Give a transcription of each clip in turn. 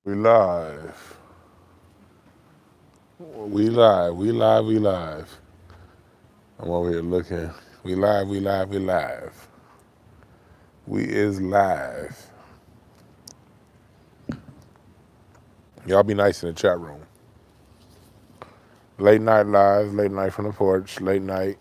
We live. We live. We live. We live. I'm over here looking. We live. We live. We live. We is live. Y'all be nice in the chat room. Late night live. Late night from the porch. Late night.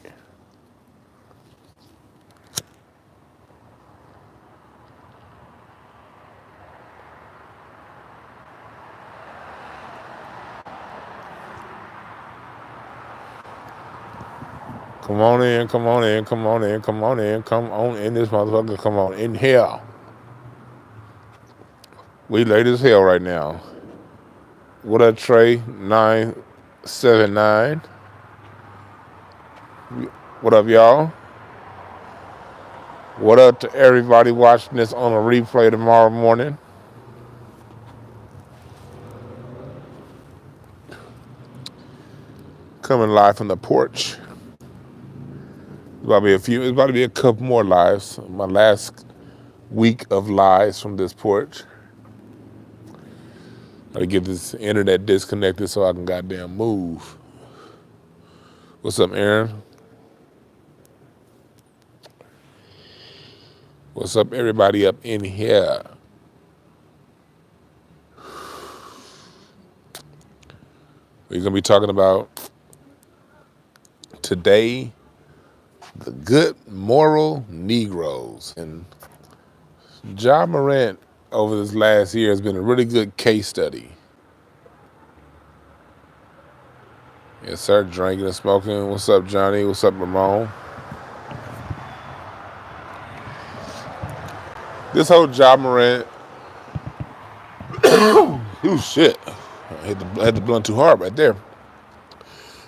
Come on in. Come on in. Come on in. Come on in. Come on in this motherfucker. Come on in here. We late as hell right now. What up, Trey? 979. What up, y'all? What up to everybody watching this on a replay tomorrow morning? Coming live from the porch. It's about to be a couple more lives. My last week of lives from this porch. Gotta get this internet disconnected so I can goddamn move. What's up, Aaron? What's up, everybody up in here? We're gonna be talking about today the good moral Negroes. And Morant over this last year has been a really good case study. Yes, sir, drinking and smoking. What's up, Johnny? What's up, Ramon? This whole Morant, ooh, shit. I had the blunt too hard right there.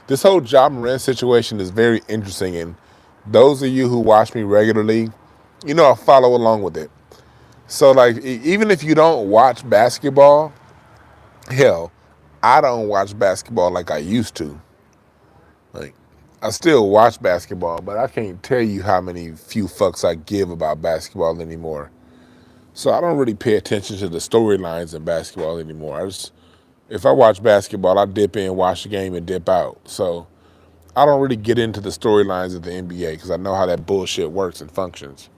This whole Morant situation is very interesting, and those of you who watch me regularly, you know I follow along with it. So, like, even if you don't watch basketball, hell, I don't watch basketball like I used to. Like, I still watch basketball, but I can't tell you how many few fucks I give about basketball anymore. So I don't really pay attention to the storylines in basketball anymore. If I watch basketball, I dip in, watch the game, and dip out. So I don't really get into the storylines of the NBA because I know how that bullshit works and functions.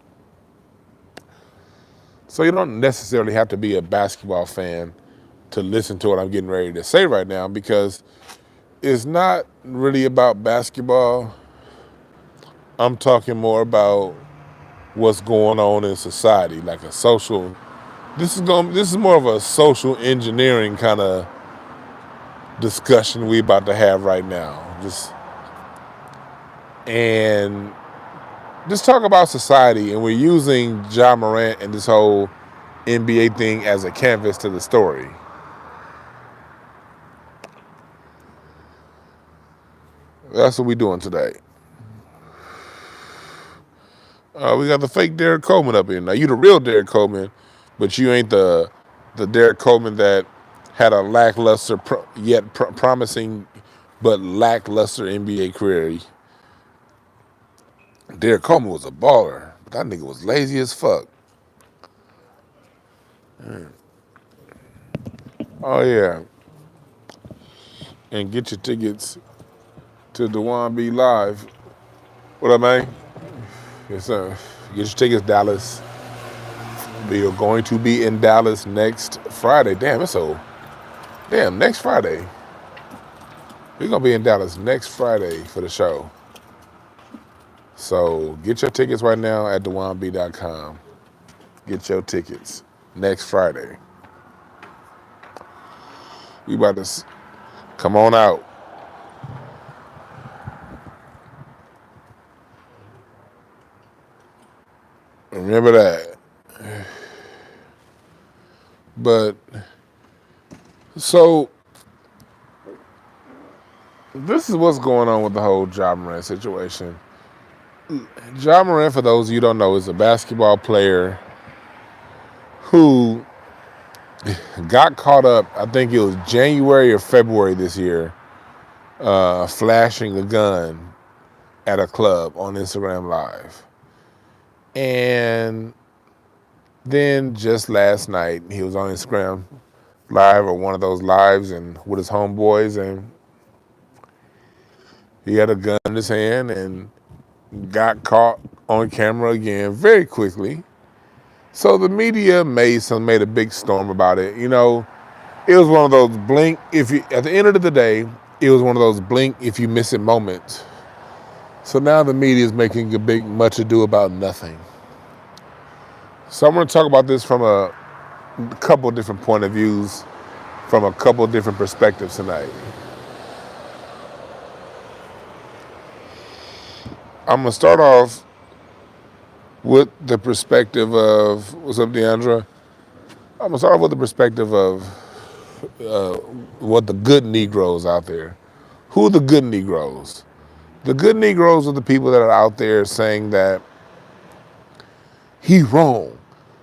So you don't necessarily have to be a basketball fan to listen to what I'm getting ready to say right now, because it's not really about basketball. I'm talking more about what's going on in society, like a social. This is more of a social engineering kind of discussion we about to have right now. Just talk about society, and we're using Morant and this whole NBA thing as a canvas to the story. That's what we're doing today. We got the fake Derek Coleman up here. Now, you the real Derek Coleman, but you ain't the Derek Coleman that had a lackluster, promising but lackluster NBA career. Derek Coleman was a baller, but that nigga was lazy as fuck. Oh, yeah. And get your tickets to Dwann B Live. What up, man? Yes, sir. Get your tickets, Dallas. We are going to be in Dallas next Friday. Next Friday. We're going to be in Dallas next Friday for the show. So get your tickets right now at DwannB.com. Get your tickets next Friday. We about to come on out. Remember that. But, so, this is what's going on with the whole Morant situation. Morant, for those of you who don't know, is a basketball player who got caught up, I think it was January or February this year, flashing a gun at a club on Instagram Live. And then just last night, he was on Instagram live or one of those lives and with his homeboys, and he had a gun in his hand and got caught on camera again very quickly. So the media made a big storm about it. You know, it was one of those blink if you at the end of the day, it was one of those blink if you miss it moments. So now the media is making a big much ado about nothing. So I'm going to talk about this from a couple of different point of views, from a couple of different perspectives tonight. I'm going to start off with the perspective of, what's up, Deandra? I'm going to start off with the perspective of what the good Negroes out there. Who are the good Negroes? The good Negroes are the people that are out there saying that he wrong.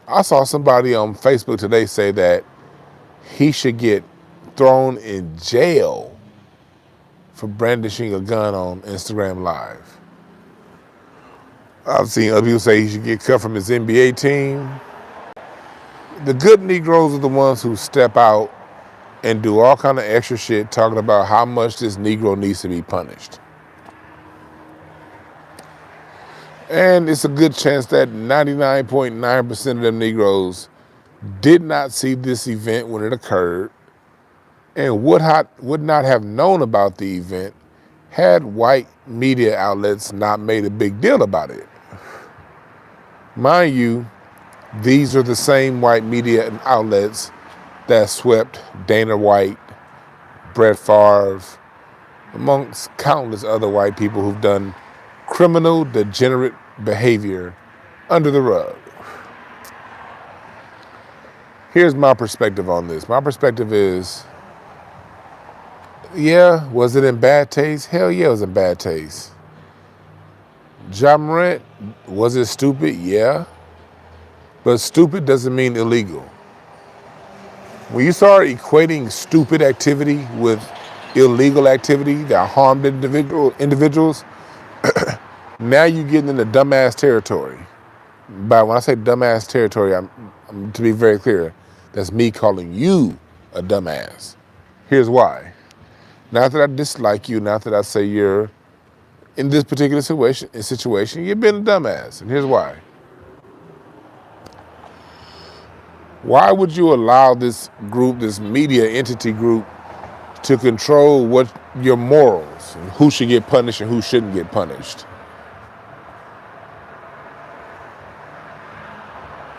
I saw somebody on Facebook today say that he should get thrown in jail for brandishing a gun on Instagram Live. I've seen other people say he should get cut from his NBA team. The good Negroes are the ones who step out and do all kind of extra shit talking about how much this Negro needs to be punished. And it's a good chance that 99.9% of them Negroes did not see this event when it occurred and would not have known about the event had white media outlets not made a big deal about it. Mind you, these are the same white media outlets that swept Dana White, Brett Favre, amongst countless other white people who've done criminal, degenerate behavior under the rug. Here's my perspective on this. My perspective is, yeah, was it in bad taste? Hell yeah, it was in bad taste. Morant, was it stupid? Yeah. But stupid doesn't mean illegal. When you start equating stupid activity with illegal activity that harmed individuals, now you're getting into dumbass territory. But when I say dumbass territory, I'm to be very clear, that's me calling you a dumbass. Here's why. Not that I dislike you, not that I say you're in this particular situation, you've been a dumbass, and here's why. Why would you allow this group, this media entity group, to control what your morals, and who should get punished and who shouldn't get punished?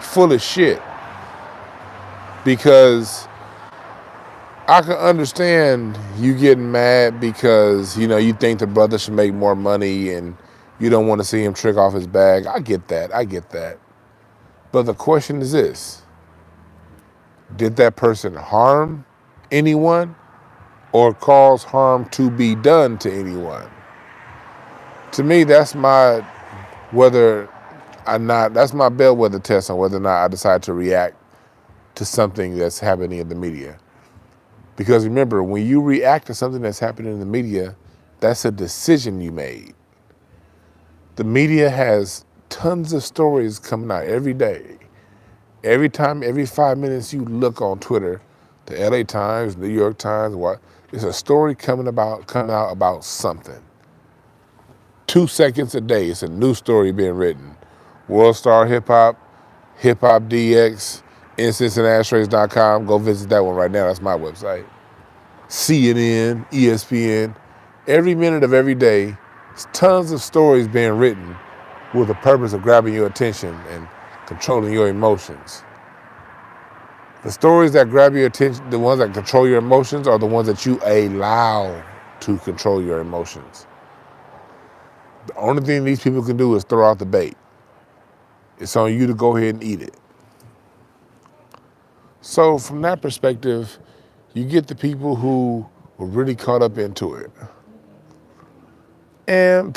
Full of shit. Because I can understand you getting mad because, you know, you think the brother should make more money and you don't want to see him trick off his bag. I get that. But the question is this: did that person harm anyone or cause harm to be done to anyone? To me, that's my bellwether test on whether or not I decide to react to something that's happening in the media. Because remember, when you react to something that's happening in the media, that's a decision you made. The media has tons of stories coming out every day. Every 5 minutes you look on Twitter, the LA Times, New York Times, it's a story coming out about something. 2 seconds a day, it's a new story being written. World Star Hip Hop, Hip Hop DX, IncenseandAshtrays.com. Go visit that one right now. That's my website. CNN, ESPN. Every minute of every day, there's tons of stories being written with the purpose of grabbing your attention and controlling your emotions. The stories that grab your attention, the ones that control your emotions, are the ones that you allow to control your emotions. The only thing these people can do is throw out the bait. It's on you to go ahead and eat it. So from that perspective, you get the people who were really caught up into it. And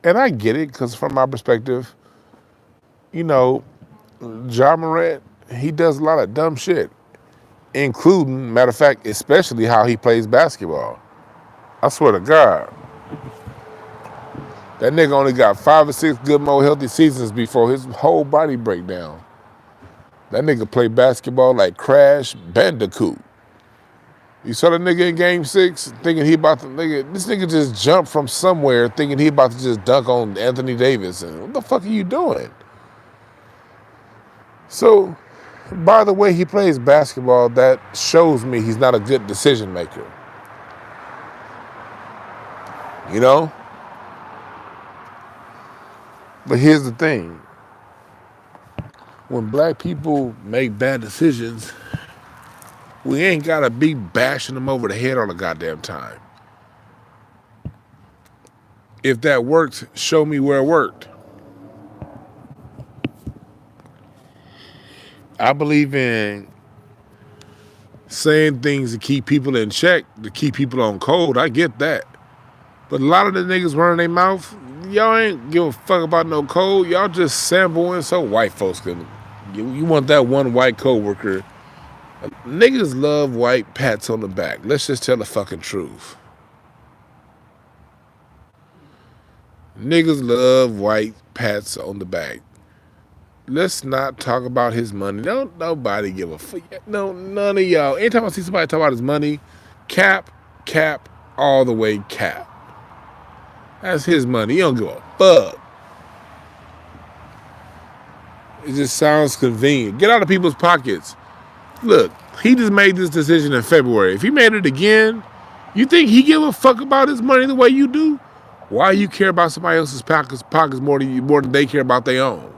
I get it, because from my perspective, you know, Morant, he does a lot of dumb shit, including, matter of fact, especially how he plays basketball. I swear to God. That nigga only got 5 or 6 good, more healthy seasons before his whole body break down. That nigga played basketball like Crash Bandicoot. You saw the nigga in game 6 thinking he about to, this nigga just jumped from somewhere thinking he about to just dunk on Anthony Davis. And what the fuck are you doing? So, by the way he plays basketball, that shows me he's not a good decision maker. You know? But here's the thing. When black people make bad decisions, we ain't gotta be bashing them over the head all the goddamn time. If that worked, show me where it worked. I believe in saying things to keep people in check, to keep people on code. I get that. But a lot of the niggas running their mouth, y'all ain't give a fuck about no code. Y'all just sampling so white folks can. You want that one white coworker. Niggas love white pats on the back. Let's just tell the fucking truth. Niggas love white pats on the back. Let's not talk about his money. Don't nobody give a fuck. No, none of y'all. Anytime I see somebody talk about his money, cap, all the way cap. That's his money. He don't give a fuck. It just sounds convenient. Get out of people's pockets. Look, he just made this decision in February. If he made it again, you think he give a fuck about his money the way you do? Why you care about somebody else's pockets more than they care about their own?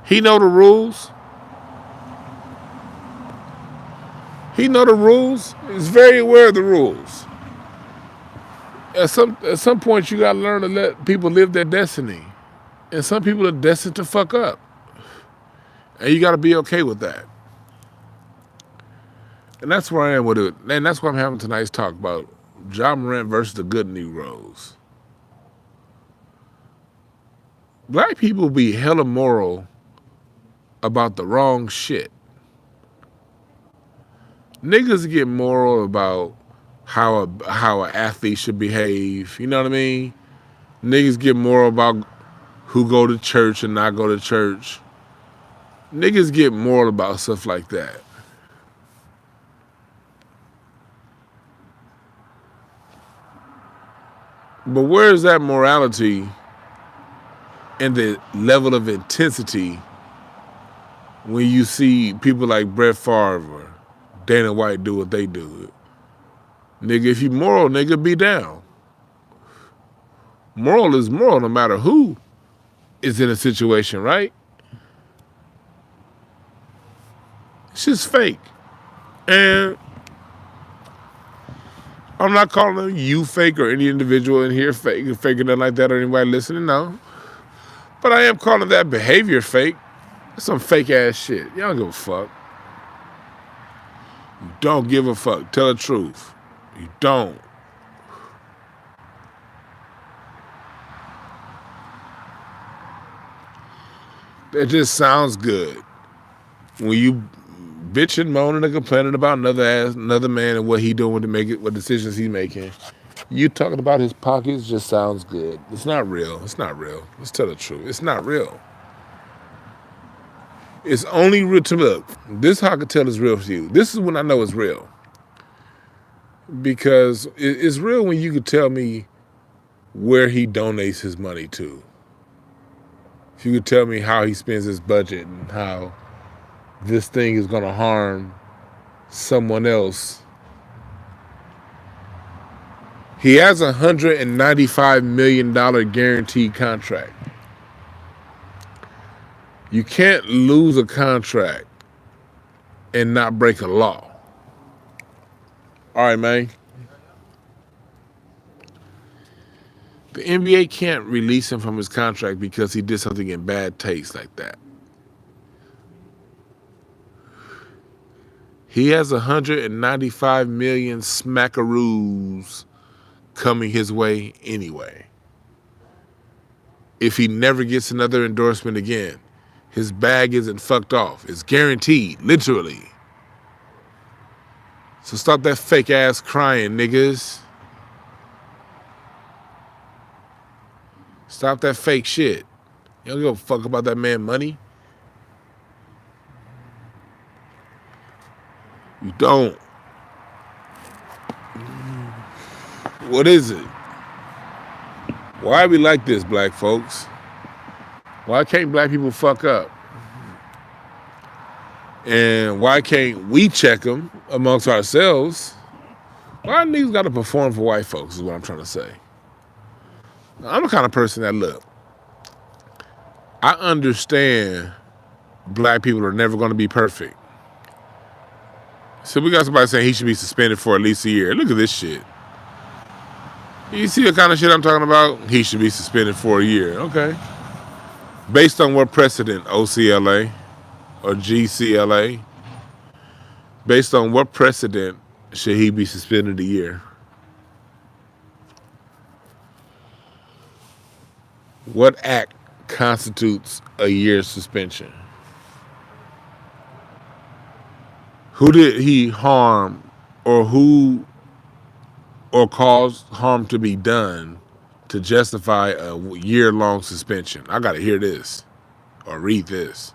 He know the rules. He know the rules. He's very aware of the rules. At some point, you gotta learn to let people live their destiny. And some people are destined to fuck up. And you gotta be okay with that. And that's where I am with it. And that's why I'm having tonight's talk about Morant versus the good Negroes. Black people be hella moral about the wrong shit. Niggas get moral about how an athlete should behave. You know what I mean? Niggas get moral about who go to church and not go to church. Niggas get moral about stuff like that. But where is that morality and the level of intensity when you see people like Brett Favre or Dana White do what they do? Nigga, if you moral, nigga, be down. Moral is moral no matter who is in a situation, right? It's just fake. And I'm not calling you fake or any individual in here fake or nothing like that or anybody listening, no. But I am calling that behavior fake. That's some fake ass shit. Y'all don't give a fuck. You don't give a fuck. Tell the truth. You don't. That just sounds good. When you bitching, moaning, and complaining about another man and what he doing to make it, what decisions he's making, you talking about his pockets just sounds good. It's not real. It's not real. Let's tell the truth. It's not real. It's only real to look. This is how I can tell it's real for you. This is when I know it's real. Because it's real when you could tell me where he donates his money to. If you could tell me how he spends his budget and how this thing is going to harm someone else. He has a $195 million guaranteed contract. You can't lose a contract and not break a law. All right, man. The NBA can't release him from his contract because he did something in bad taste like that. He has 195 million smackaroos coming his way anyway. If he never gets another endorsement again, his bag isn't fucked off. It's guaranteed, literally. So stop that fake ass crying, niggas. Stop that fake shit. You don't give a fuck about that man money. You don't. What is it? Why we like this, black folks? Why can't black people fuck up? And why can't we check them amongst ourselves? Why niggas got to perform for white folks is what I'm trying to say. I'm the kind of person that, look, I understand black people are never going to be perfect. So we got somebody saying he should be suspended for at least a year. Look at this shit. You see the kind of shit I'm talking about? He should be suspended for a year. Okay. Based on what precedent, OCLA or GCLA? Based on what precedent should he be suspended a year? What act constitutes a year's suspension? Who did he harm or cause harm to be done to justify a year-long suspension? I gotta hear this or read this.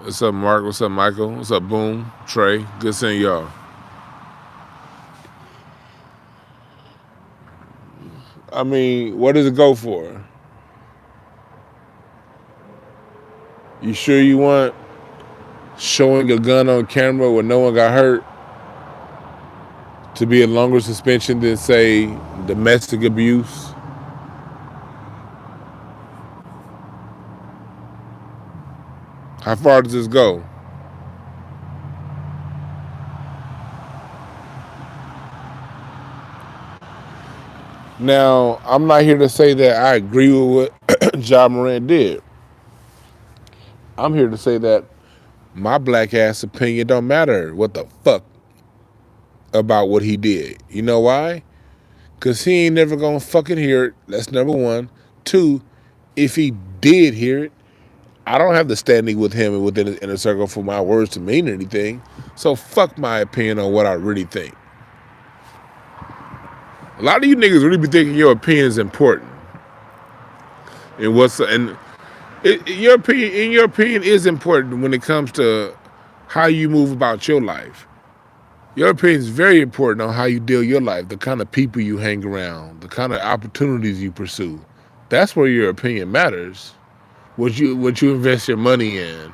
What's up, Mark? What's up, Michael? What's up, Boom? Trey? Good seeing y'all. I mean, what does it go for? You sure you want showing a gun on camera where no one got hurt to be a longer suspension than, say, domestic abuse? How far does this go? Now, I'm not here to say that I agree with what John Morant did. I'm here to say that my black ass opinion don't matter what the fuck about what he did. You know why? Because he ain't never gonna fucking hear it. That's number one. Two, if he did hear it, I don't have the standing with him and within the inner circle for my words to mean anything. So fuck my opinion on what I really think. A lot of you niggas really be thinking your opinion is important. And your opinion is important when it comes to how you move about your life. Your opinion is very important on how you deal your life, the kind of people you hang around, the kind of opportunities you pursue. That's where your opinion matters. What you invest your money in,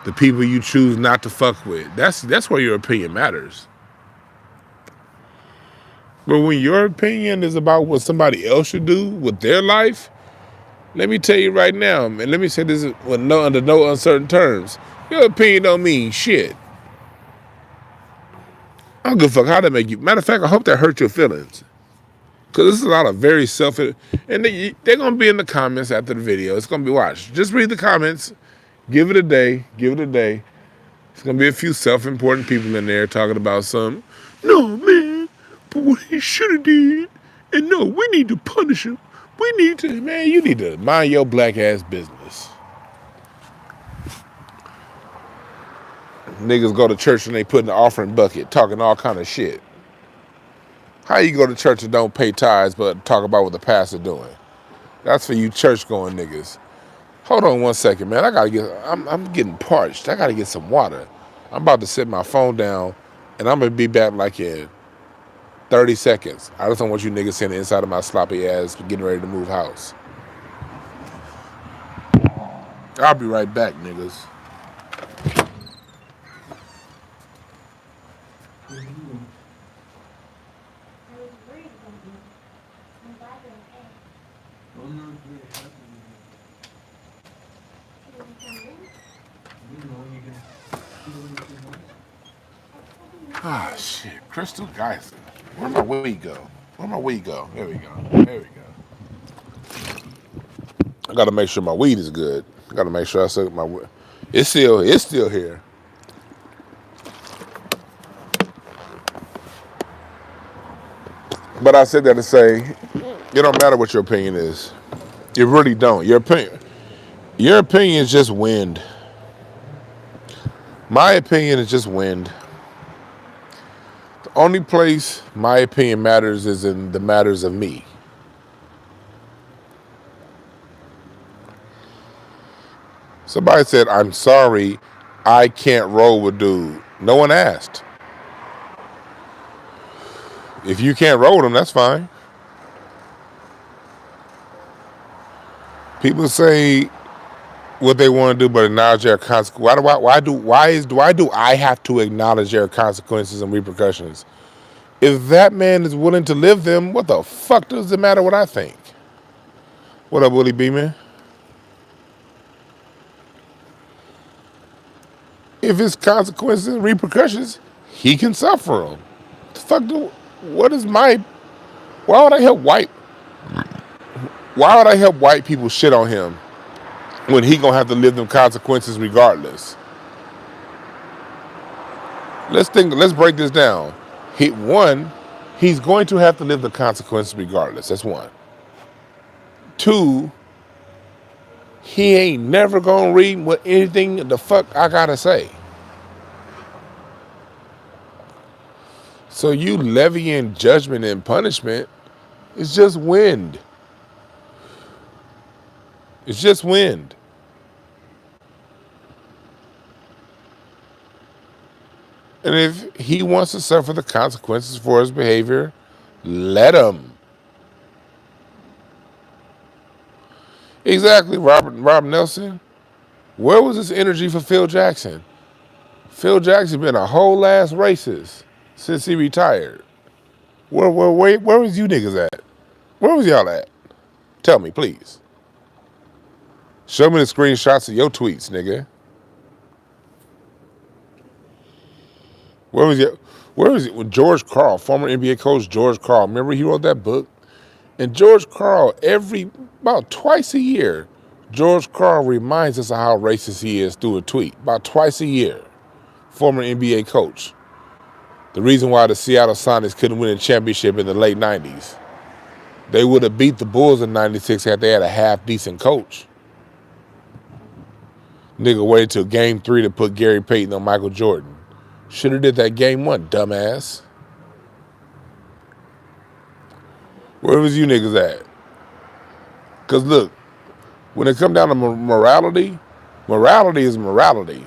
the people you choose not to fuck with. That's where your opinion matters. But when your opinion is about what somebody else should do with their life, let me tell you right now, and let me say this under no uncertain terms, your opinion don't mean shit. I don't give a fuck how that make you. Matter of fact, I hope that hurt your feelings. Because this is a lot of very and they're going to be in the comments after the video. It's going to be, watch, just read the comments, give it a day. It's going to be a few self-important people in there talking about some, no, man, but what he should have did, and no, we need to punish him. Man, you need to mind your black ass business. Niggas go to church and they put in the offering bucket, talking all kind of shit. How you go to church and don't pay tithes but talk about what the pastor doing? That's for you church-going niggas. Hold on 1 second, man. I'm getting parched. I gotta get some water. I'm about to set my phone down, and I'm gonna be back like in 30 seconds. I just don't want you niggas seeing the inside of my sloppy ass getting ready to move house. I'll be right back, niggas. Ah, shit. Crystal Geyser. Where'd my weed go? There we go. I gotta make sure my weed is good. I gotta make sure I suck my weed. It's still here. But I said that to say, it don't matter what your opinion is. It really don't. Your opinion is just wind. My opinion is just wind. The only place my opinion matters is in the matters of me. Somebody said, I'm sorry, I can't roll with dude. No one asked. If you can't roll with them, that's fine. People say what they want to do, but acknowledge their consequences. Why do I have to acknowledge their consequences and repercussions? If that man is willing to live them, what the fuck does it matter what I think? What up, Willie B, man? If it's consequences and repercussions, he can suffer them. The fuck why would I help white people shit on him when he gonna have to live them consequences regardless? Let's break this down. He's going to have to live the consequences regardless. That's one. Two, he ain't never gonna read what anything the fuck I gotta say. So you levying judgment and punishment is just wind. It's just wind. And if he wants to suffer the consequences for his behavior, let him. Exactly, Rob Nelson. Where was this energy for Phil Jackson? Phil Jackson been a whole ass racist since he retired. Where was you niggas at? Where was y'all at? Tell me, please. Show me the screenshots of your tweets, nigga. Where was it? When George Karl, former NBA coach George Karl, remember he wrote that book? And George Karl, about twice a year, George Karl reminds us of how racist he is through a tweet. About twice a year. Former NBA coach. The reason why the Seattle Sonics couldn't win a championship in the late 90s. They would have beat the Bulls in 96 had they had a half-decent coach. Nigga waited till game 3 to put Gary Payton on Michael Jordan. Should have did that game 1, dumbass. Where was you niggas at? Because look, when it come down to morality is morality.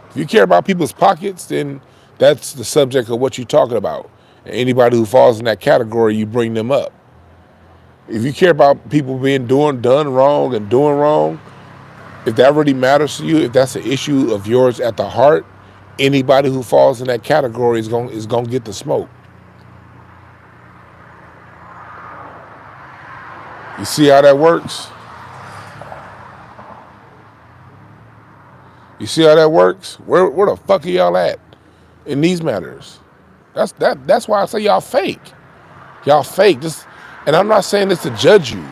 If you care about people's pockets, then that's the subject of what you're talking about. And anybody who falls in that category, you bring them up. If you care about people being done wrong and doing wrong, if that really matters to you, if that's an issue of yours at the heart, anybody who falls in that category is going to get the smoke. You see how that works? You see how that works? Where the fuck are y'all at in these matters? That's why I say y'all fake. Y'all fake. And I'm not saying this to judge you.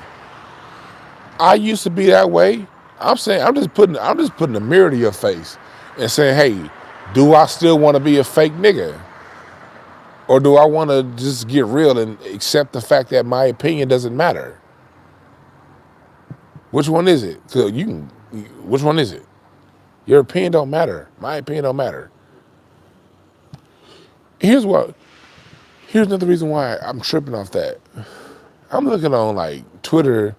I used to be that way. I'm just putting a mirror to your face and saying, hey, do I still want to be a fake nigga? Or do I want to just get real and accept the fact that my opinion doesn't matter? Which one is it? Which one is it? Your opinion don't matter. My opinion don't matter. Here's another reason why I'm tripping off that. I'm looking on like Twitter,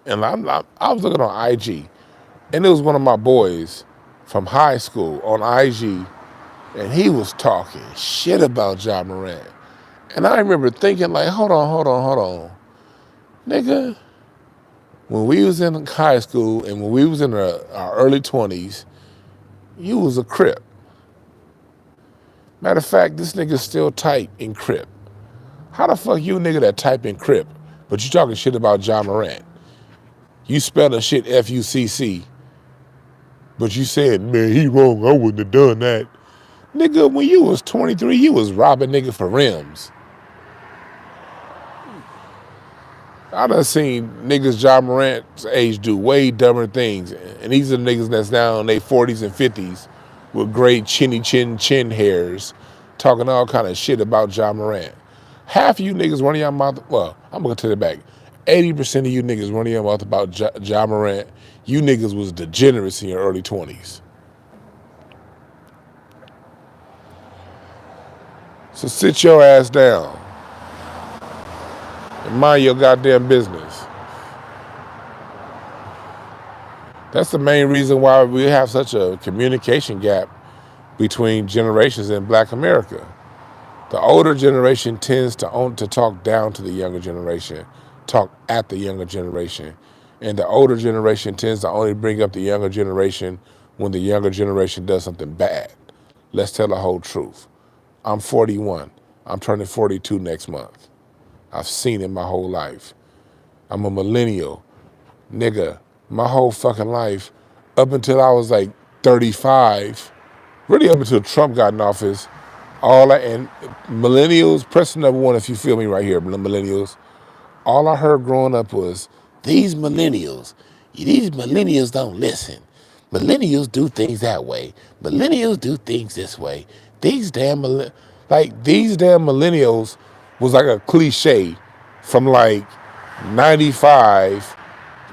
and I was looking on IG, and it was one of my boys from high school on IG, and he was talking shit about Ja Morant. And I remember thinking like, hold on. Nigga, when we was in high school and when we was in our early 20s, you was a Crip. Matter of fact, this nigga's still tight in Crip. How the fuck you a nigga that type in Crip, but you talking shit about Ja Morant? You spelling shit F-U-C-C, but you said, man, he wrong, I wouldn't have done that. Nigga, when you was 23, you was robbing nigga for rims. I done seen niggas Ja Morant's age do way dumber things. And these are the niggas that's now in their 40s and 50s with great chin hairs talking all kind of shit about Ja Morant. Half of you niggas running your mouth, well, I'm gonna tell it back. 80% of you niggas running your mouth about Ja Morant, you niggas was degenerates in your early 20s. So sit your ass down and mind your goddamn business. That's the main reason why we have such a communication gap between generations in Black America. The older generation tends to talk down to the younger generation, talk at the younger generation. And the older generation tends to only bring up the younger generation when the younger generation does something bad. Let's tell the whole truth. I'm 41. I'm turning 42 next month. I've seen it my whole life. I'm a millennial. Nigga, my whole fucking life, up until I was like 35, really up until Trump got in office, and millennials, press number one if you feel me right here, millennials. All I heard growing up was, these millennials don't listen. Millennials do things that way. Millennials do things this way. These damn millennials was like a cliche from like 95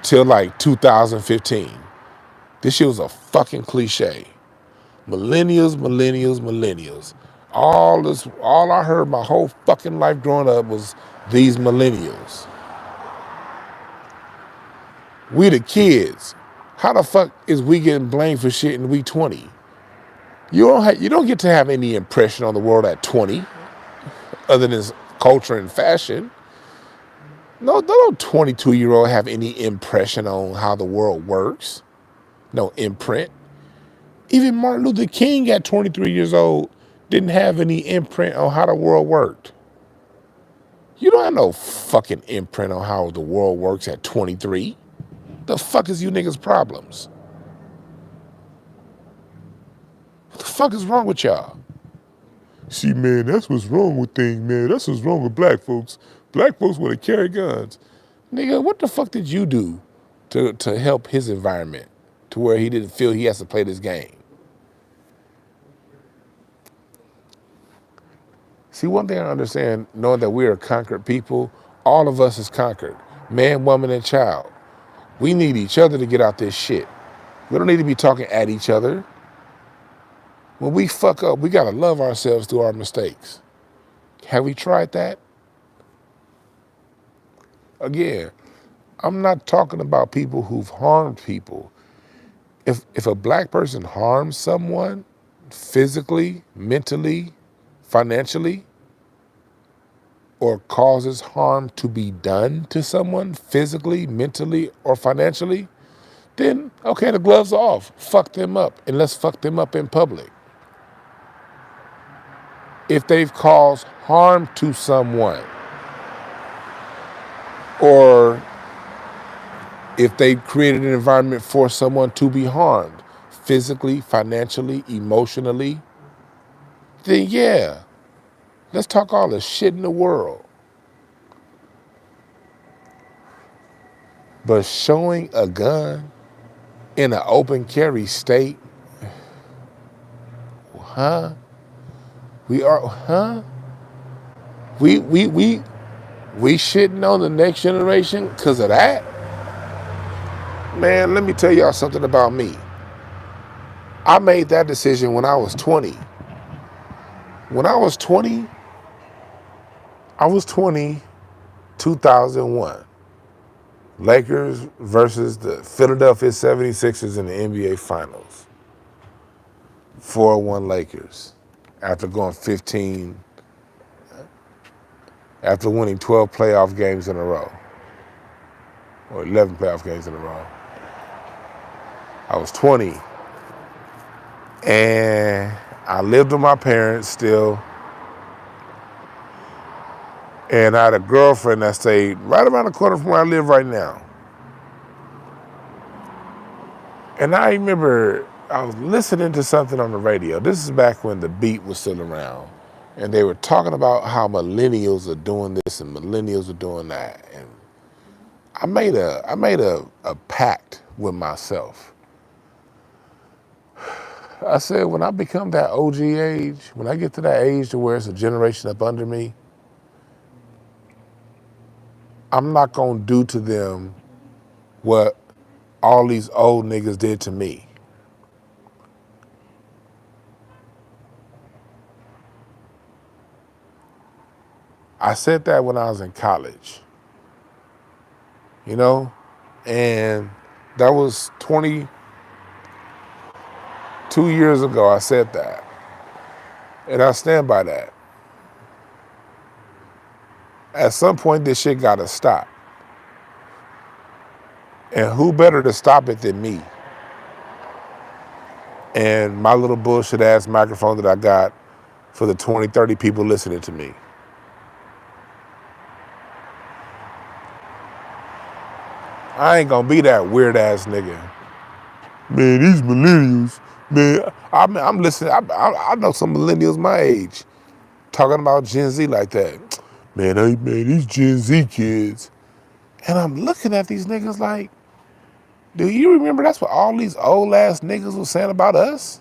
till like 2015. This shit was a fucking cliche. Millennials, millennials, millennials. All I heard my whole fucking life growing up was these millennials. We the kids. How the fuck is we getting blamed for shit and we 20? You don't get to have any impression on the world at 20, other than culture and fashion. No 22-year-old have any impression on how the world works. No imprint. Even Martin Luther King at 23 years old didn't have any imprint on how the world worked. You don't have no fucking imprint on how the world works at 23. The fuck is you niggas' problems? What the fuck is wrong with y'all? See, man, that's what's wrong with things, man. That's what's wrong with black folks. Black folks want to carry guns. Nigga, what the fuck did you do to help his environment to where he didn't feel he has to play this game? See, one thing I understand, knowing that we are conquered people, all of us is conquered. Man, woman, and child. We need each other to get out this shit. We don't need to be talking at each other. When we fuck up, we gotta love ourselves through our mistakes. Have we tried that? Again, I'm not talking about people who've harmed people. If a black person harms someone physically, mentally, financially, or causes harm to be done to someone physically, mentally, or financially, then, okay, the gloves are off. Fuck them up, and let's fuck them up in public. If they've caused harm to someone, or if they've created an environment for someone to be harmed, physically, financially, emotionally, then yeah, let's talk all the shit in the world. But showing a gun in an open carry state, huh? We shitting on the next generation because of that? Man, let me tell y'all something about me. I made that decision when I was 20. When I was 20, 2001. Lakers versus the Philadelphia 76ers in the NBA Finals. 4-1 Lakers. After winning 12 playoff games in a row. Or 11 playoff games in a row. I was 20. And I lived with my parents still. And I had a girlfriend that stayed right around the corner from where I live right now. And I remember I was listening to something on the radio. This is back when the beat was still around. And they were talking about how millennials are doing this and millennials are doing that. And I made a pact with myself. I said, when I become that OG age, when I get to that age to where it's a generation up under me, I'm not gonna do to them what all these old niggas did to me. I said that when I was in college, you know, and that was 22 years ago I said that, and I stand by that. At some point, this shit gotta stop. And who better to stop it than me? And my little bullshit ass microphone that I got for the 20, 30 people listening to me. I ain't gonna be that weird ass nigga. Man, these millennials, man, I'm listening. I know some millennials my age talking about Gen Z like that. Man, these Gen Z kids. And I'm looking at these niggas like, do you remember that's what all these old ass niggas was saying about us?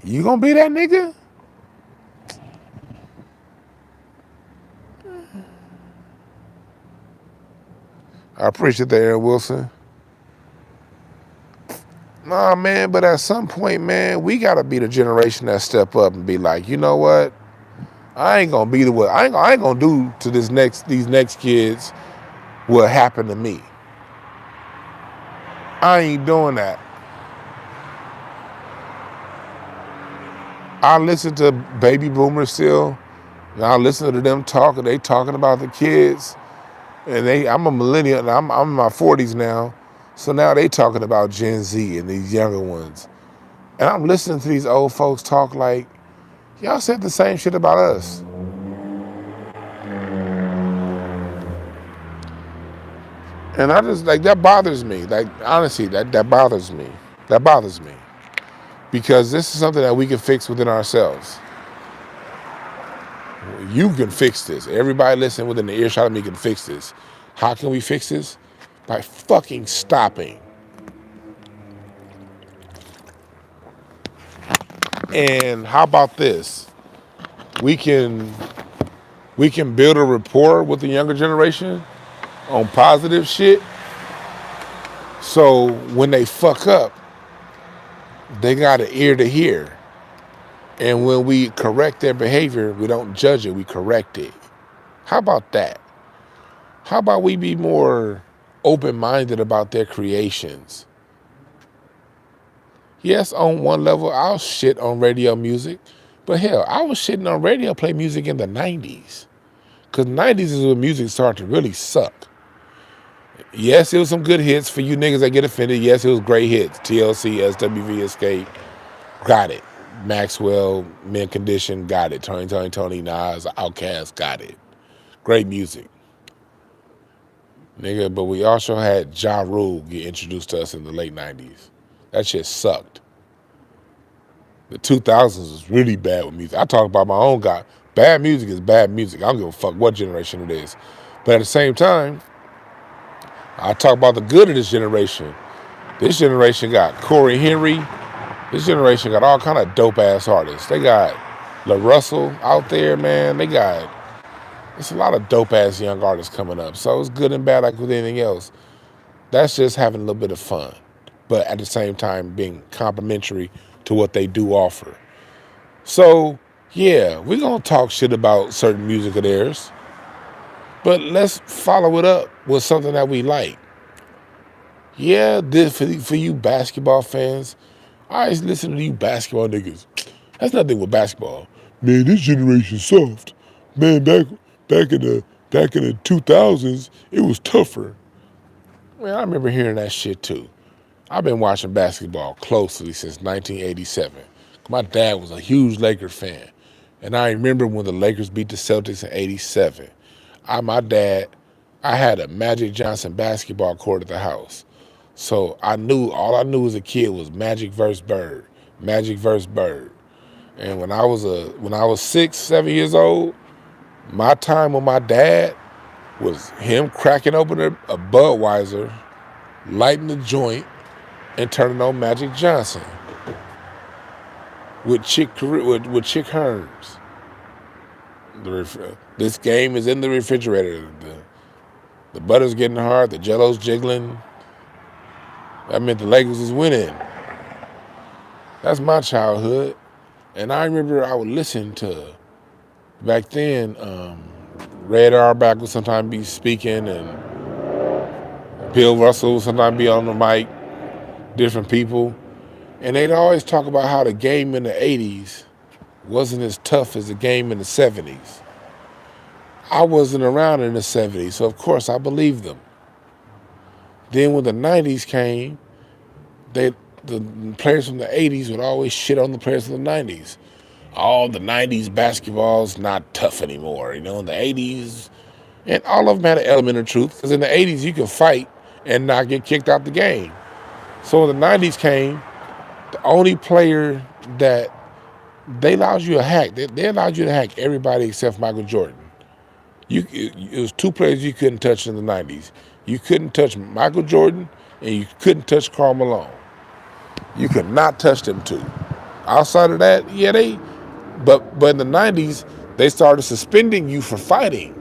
You gonna be that nigga? I appreciate that, Aaron Wilson. Nah, man, but at some point, man, we gotta be the generation that step up and be like, you know what? I ain't gonna be the what I ain't gonna do to these next kids what happened to me. I ain't doing that. I listen to baby boomers still, and I listen to them talking. They talking about the kids, and I'm a millennial, and I'm in my 40s now, so now they talking about Gen Z and these younger ones, and I'm listening to these old folks talk like, y'all said the same shit about us. And I just, like, that bothers me. Like, honestly, that bothers me. That bothers me. Because this is something that we can fix within ourselves. You can fix this. Everybody listening within the earshot of me can fix this. How can we fix this? By fucking stopping. And how about this? We can build a rapport with the younger generation on positive shit. So when they fuck up, they got an ear to hear. And when we correct their behavior, we don't judge it, we correct it. How about that? How about we be more open-minded about their creations? Yes, on one level, I'll shit on radio music. But hell, I was shitting on radio play music in the 90s. Because 90s is when music started to really suck. Yes, it was some good hits for you niggas that get offended. Yes, it was great hits. TLC, SWV, Escape, got it. Maxwell, Mint Condition, got it. Tony, Nas, Outkast, got it. Great music. Nigga, but we also had Ja Rule get introduced to us in the late 90s. That shit sucked. The 2000s was really bad with music. I talk about my own guy. Bad music is bad music. I don't give a fuck what generation it is. But at the same time, I talk about the good of this generation. This generation got Corey Henry. This generation got all kind of dope-ass artists. They got La Russell out there, man. It's a lot of dope-ass young artists coming up. So it's good and bad like with anything else. That's just having a little bit of fun. But at the same time, being complimentary to what they do offer. So, yeah, we're going to talk shit about certain music of theirs. But let's follow it up with something that we like. Yeah, this for you basketball fans, I just listen to you basketball niggas. That's nothing with basketball. Man, this generation soft. Man, back in the 2000s, it was tougher. Man, I remember hearing that shit too. I've been watching basketball closely since 1987. My dad was a huge Laker fan. And I remember when the Lakers beat the Celtics in 87. I had a Magic Johnson basketball court at the house. So all I knew as a kid was Magic versus Bird. Magic versus Bird. And when I was 6, 7 years old, my time with my dad was him cracking open a Budweiser, lighting the joint, and turning on Magic Johnson with Chick Hearns. This game is in the refrigerator. The butter's getting hard. The Jello's jiggling. That meant the Lakers was winning. That's my childhood. And I remember I would listen to, back then, Red Auerbach would sometimes be speaking, and Bill Russell would sometimes be on the mic, different people. And they'd always talk about how the game in the 80s wasn't as tough as the game in the 70s. I wasn't around in the 70s, so of course I believed them. Then when the 90s came, the players from the 80s would always shit on the players from the 90s. All the 90s basketball's not tough anymore. In the 80s, and all of them had an element of truth, because in the 80s you could fight and not get kicked out the game. So when the 90s came, the only player that they allowed you to hack, they allowed you to hack everybody except Michael Jordan. It was two players you couldn't touch in the 90s. You couldn't touch Michael Jordan, and you couldn't touch Karl Malone. You could not touch them two. Outside of that, yeah, but in the 90s, they started suspending you for fighting.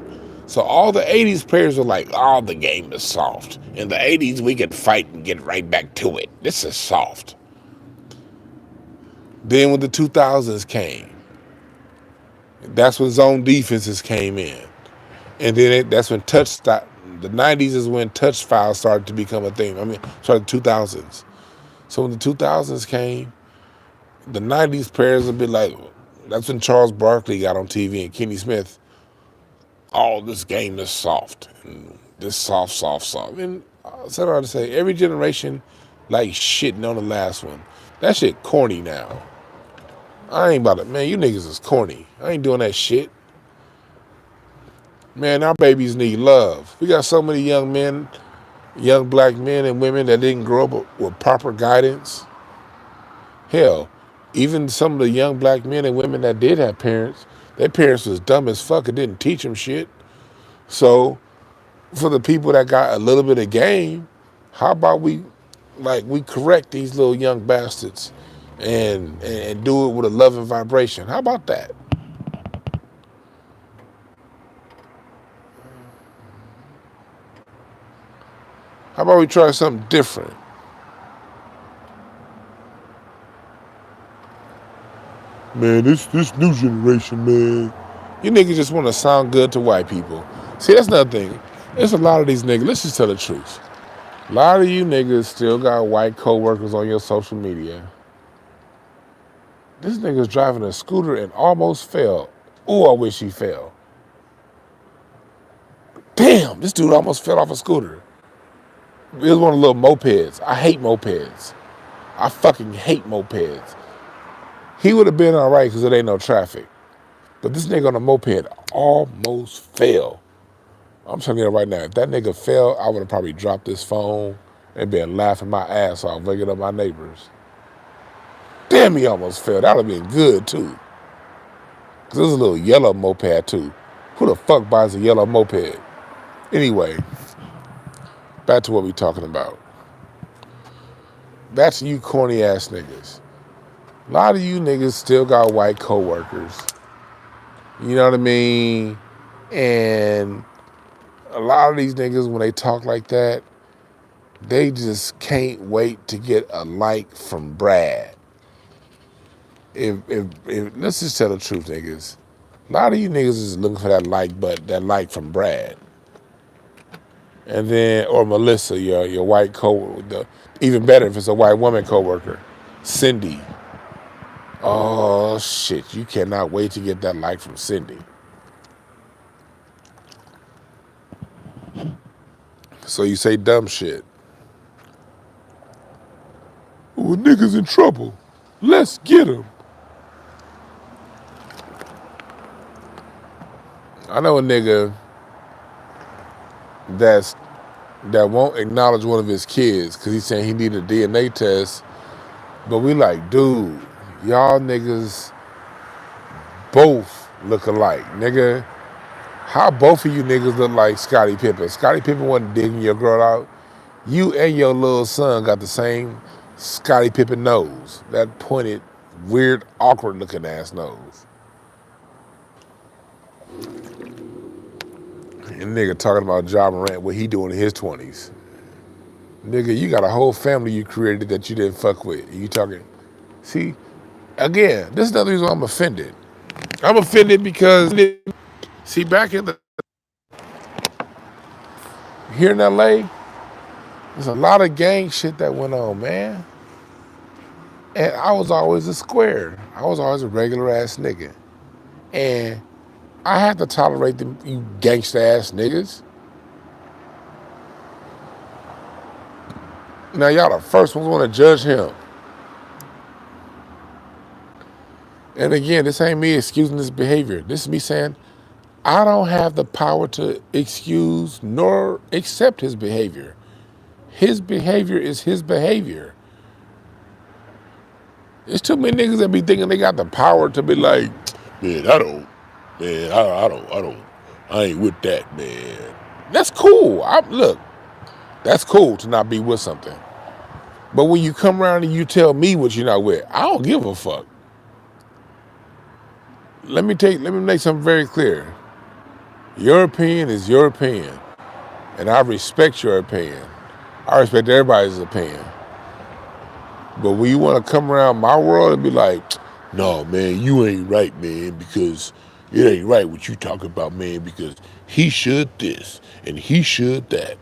So all the 80s players were like, oh, the game is soft. In the 80s, we could fight and get right back to it. This is soft. Then when the 2000s came, that's when zone defenses came in. And then that's when touch stopped. The 90s is when touch fouls started to become a thing. Started the 2000s. So when the 2000s came, the 90s players would be like, that's when Charles Barkley got on TV and Kenny Smith. Oh, this game is soft. And this soft. And I said all to say, every generation like shitting on the last one. That shit corny now. I ain't about it. Man, you niggas is corny. I ain't doing that shit. Man, our babies need love. We got so many young men, young black men and women that didn't grow up with proper guidance. Hell, even some of the young black men and women that did have parents, their parents was dumb as fuck and didn't teach them shit. So, for the people that got a little bit of game, how about we correct these little young bastards and do it with a love and vibration? How about that? How about we try something different? Man, this new generation, man. You niggas just want to sound good to white people. See, that's another thing. There's a lot of these niggas, let's just tell the truth. A lot of you niggas still got white co-workers on your social media. This nigga's driving a scooter and almost fell. Ooh, I wish he fell. Damn, this dude almost fell off a scooter. It was one of the little mopeds. I hate mopeds. I fucking hate mopeds. He would have been all right because there ain't no traffic. But this nigga on a moped almost fell. I'm telling you right now, if that nigga fell, I would have probably dropped this phone and been laughing my ass off, waking up my neighbors. Damn, he almost fell. That would have been good, too. Because there's a little yellow moped, too. Who the fuck buys a yellow moped? Anyway, back to what we talking about. That's you corny ass niggas. A lot of you niggas still got white coworkers. You know what I mean? And a lot of these niggas, when they talk like that, they just can't wait to get a like from Brad. If let's just tell the truth, niggas. A lot of you niggas is looking for that like from Brad. And then, or Melissa, your white coworker. Even better if it's a white woman coworker, Cindy. Oh shit, you cannot wait to get that like from Cindy. So you say dumb shit. Ooh, a nigga's in trouble. Let's get him. I know a nigga that won't acknowledge one of his kids because he's saying he needed a DNA test. But we like, dude, y'all niggas both look alike, nigga. How both of you niggas look like Scottie Pippen? Scottie Pippen wasn't digging your girl out. You and your little son got the same Scottie Pippen nose. That pointed, weird, awkward looking ass nose. And nigga talking about Ja Morant, what he doing in his 20s. Nigga, you got a whole family you created that you didn't fuck with. You talking, see, again, this is another reason why I'm offended. I'm offended because, see, back in the, here in LA, there's a lot of gang shit that went on, man. And I was always a square. I was always a regular ass nigga. And I have to tolerate them, you gangsta ass niggas. Now y'all the first ones want to judge him. And again, this ain't me excusing this behavior. This is me saying, I don't have the power to excuse nor accept his behavior. His behavior is his behavior. There's too many niggas that be thinking they got the power to be like, man, I ain't with that, man. That's cool. Look, that's cool to not be with something. But when you come around and you tell me what you're not with, I don't give a fuck. Let me make something very clear. Your opinion is your opinion, and I respect your opinion. I respect everybody's opinion. But when you want to come around my world and be like, no, man, you ain't right, man, because it ain't right what you talking about, man, because he should this and he should that.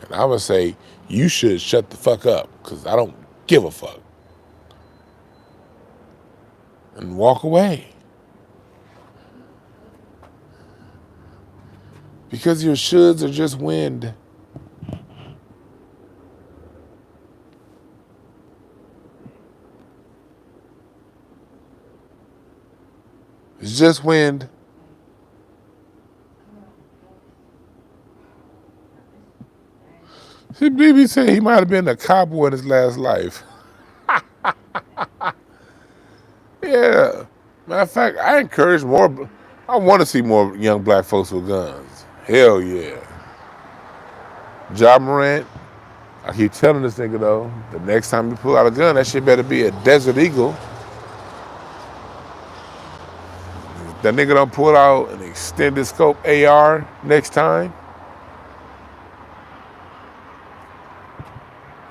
And I'm going to say, you should shut the fuck up, because I don't give a fuck. And walk away. Because your shoulds are just wind. It's just wind. See, BB said he might have been a cowboy in his last life. Yeah. Matter of fact, I encourage more. I want to see more young black folks with guns. Hell yeah. Morant, I keep telling this nigga though, the next time you pull out a gun, that shit better be a Desert Eagle. If that nigga don't pull out an extended scope AR next time,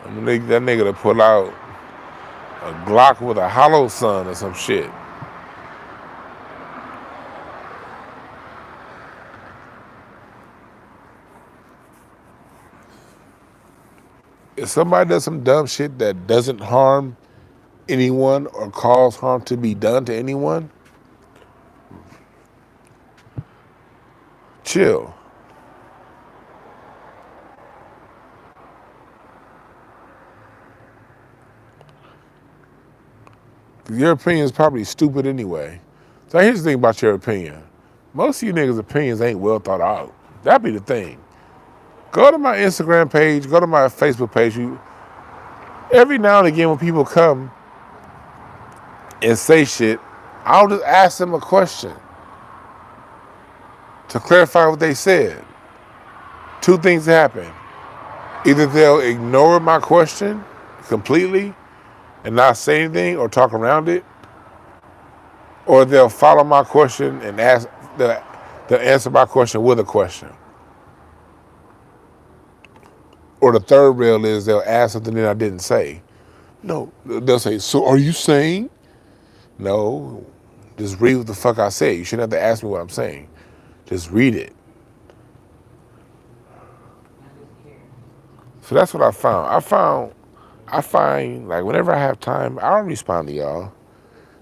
I'm gonna need that nigga to pull out a Glock with a hollow sun or some shit. If somebody does some dumb shit that doesn't harm anyone or cause harm to be done to anyone, chill. Your opinion is probably stupid anyway. So here's the thing about your opinion. Most of you niggas' opinions ain't well thought out. That be the thing. Go to my Instagram page, go to my Facebook page. Every now and again when people come and say shit, I'll just ask them a question to clarify what they said. Two things happen. Either they'll ignore my question completely and not say anything or talk around it, or they'll follow my question and they'll answer my question with a question. Or the third rail is they'll ask something that I didn't say. No, they'll say, so are you saying? No, just read what the fuck I say. You shouldn't have to ask me what I'm saying. Just read it. So that's what I found. I find, like, whenever I have time, I don't respond to y'all.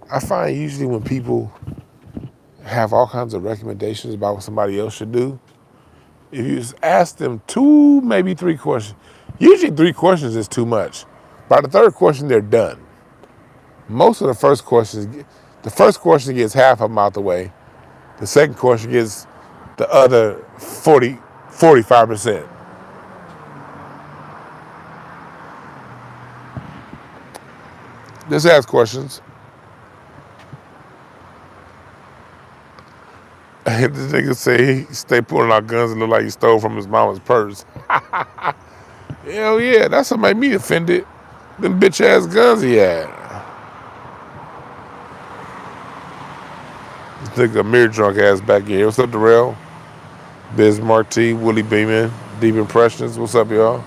I find usually when people have all kinds of recommendations about what somebody else should do, if you just ask them 2, maybe 3 questions, usually 3 questions is too much. By the third question, they're done. Most of the first question gets half of them out the way. The second question gets the other 45%. Just ask questions. And this nigga say he stay pulling out guns and look like he stole from his mama's purse. Hell yeah, that's what made me offended. Them bitch ass guns he had. This nigga Kamira drunk ass back in here. What's up, Darrell? Bismarck T, Willie Beeman, Deep Impressions. What's up, y'all?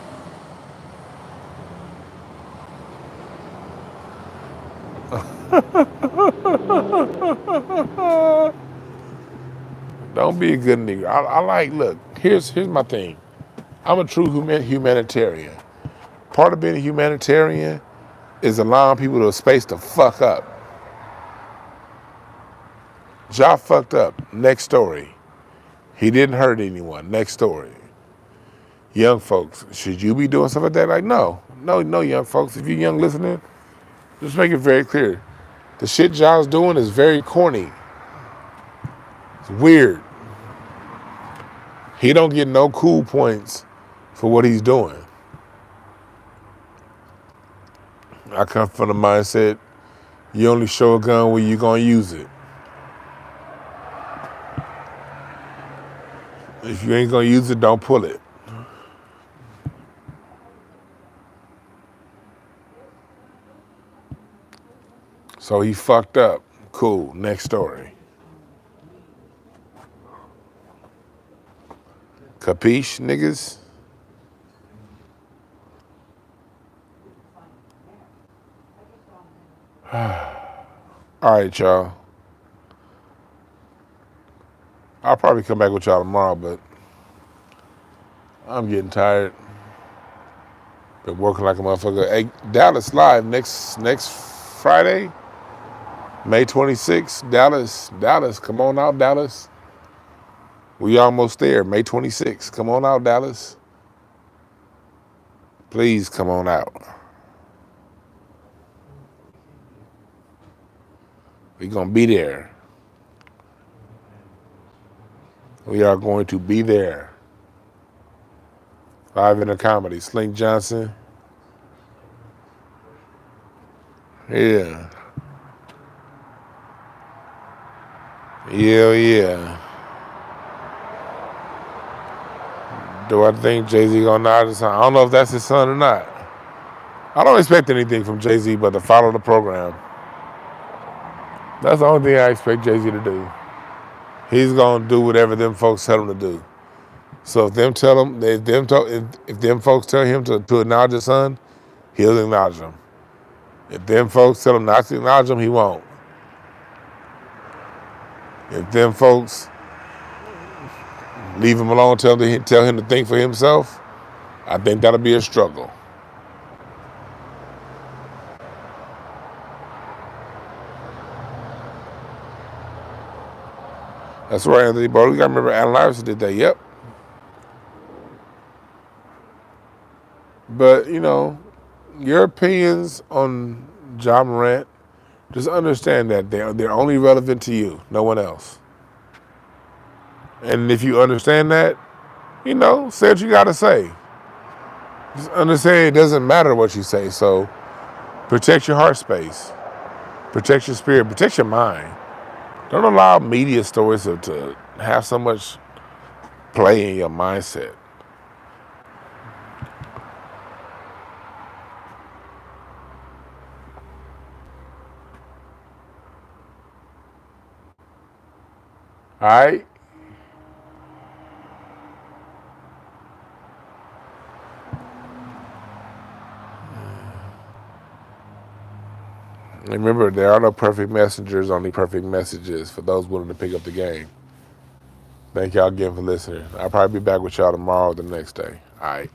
Don't be a good nigga. I like, look, here's my thing. I'm a true humanitarian. Part of being a humanitarian is allowing people to space to fuck up. Ja fucked up. Next story. He didn't hurt anyone. Next story. Young folks, should you be doing stuff like that? Like, no, young folks. If you're young listening, just make it very clear. The shit Ja's doing is very corny. It's weird. He don't get no cool points for what he's doing. I come from the mindset, you only show a gun when you're gonna use it. If you ain't gonna use it, don't pull it. So he fucked up. Cool, next story. Capiche, niggas? All right, y'all. I'll probably come back with y'all tomorrow, but I'm getting tired. Been working like a motherfucker. Hey, Dallas live next Friday, May 26th. Dallas, come on out, Dallas. We almost there, May 26th. Come on out, Dallas. Please come on out. We're gonna be there. We are going to be there. Live in a comedy. Slink Johnson. Yeah. Yeah. Do I think Jay-Z gonna nod his son? I don't know if that's his son or not. I don't expect anything from Jay-Z but to follow the program. That's the only thing I expect Jay-Z to do. He's gonna do whatever them folks tell him to do. So if them folks tell him to acknowledge his son, he'll acknowledge them. If them folks tell him not to acknowledge him, he won't. If them folks leave him alone, tell him to think for himself, I think that'll be a struggle. That's right, Anthony. But we gotta remember Allen Iverson did that. Yep. But your opinions on Ja Morant, just understand that they're only relevant to you, no one else. And if you understand that, say what you gotta say. Just understand it doesn't matter what you say. So protect your heart space, protect your spirit, protect your mind. Don't allow media stories to have so much play in your mindset. All right? Remember, there are no perfect messengers, only perfect messages for those willing to pick up the game. Thank y'all again for listening. I'll probably be back with y'all tomorrow or the next day. All right.